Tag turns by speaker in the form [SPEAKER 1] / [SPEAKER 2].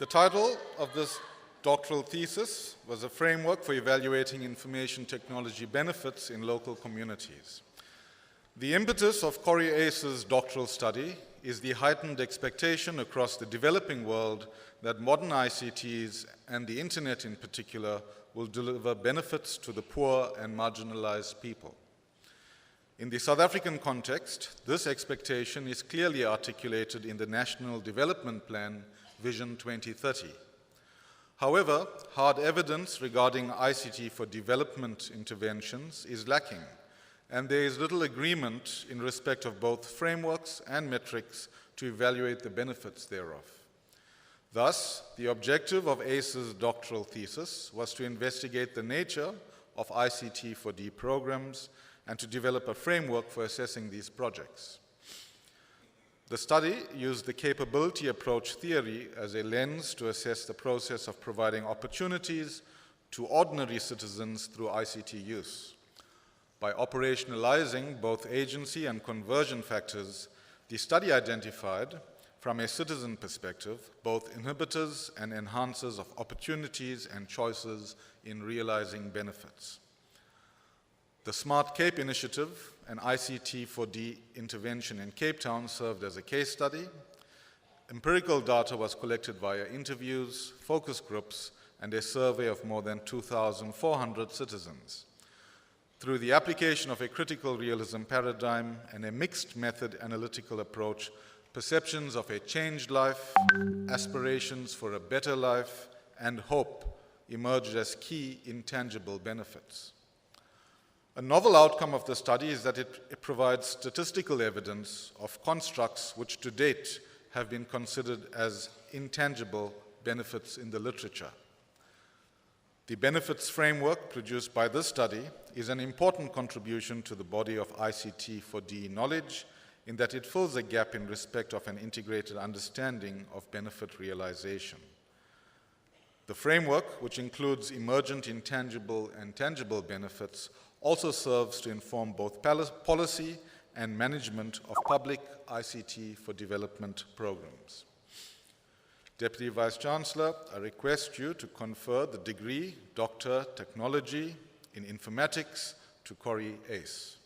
[SPEAKER 1] The title of this doctoral thesis was a framework for evaluating information technology benefits in local communities. The impetus of Corey Ace's doctoral study is the heightened expectation across the developing world that modern ICTs and the internet in particular will deliver benefits to the poor and marginalized people. In the South African context, this expectation is clearly articulated in the National Development Plan Vision 2030. However, hard evidence regarding ICT for development interventions is lacking, and there is little agreement in respect of both frameworks and metrics to evaluate the benefits thereof. Thus, the objective of ACE's doctoral thesis was to investigate the nature of ICT for D programs and to develop a framework for assessing these projects. The study used the capability approach theory as a lens to assess the process of providing opportunities to ordinary citizens through ICT use. By operationalizing both agency and conversion factors, the study identified, from a citizen perspective, both inhibitors and enhancers of opportunities and choices in realizing benefits. The Smart Cape Initiative and ICT for D intervention in Cape Town served as a case study. Empirical data was collected via interviews, focus groups, and a survey of more than 2,400 citizens. Through the application of a critical realism paradigm and a mixed method analytical approach, perceptions of a changed life, aspirations for a better life, and hope emerged as key intangible benefits. A novel outcome of the study is that it provides statistical evidence of constructs which to date have been considered as intangible benefits in the literature. The benefits framework produced by this study is an important contribution to the body of ICT for D knowledge in that it fills a gap in respect of an integrated understanding of benefit realization. The framework, which includes emergent intangible and tangible benefits, also serves to inform both policy and management of public ICT for development programs. Deputy Vice-Chancellor, I request you to confer the degree Doctor Technology in Informatics to Corey Ace.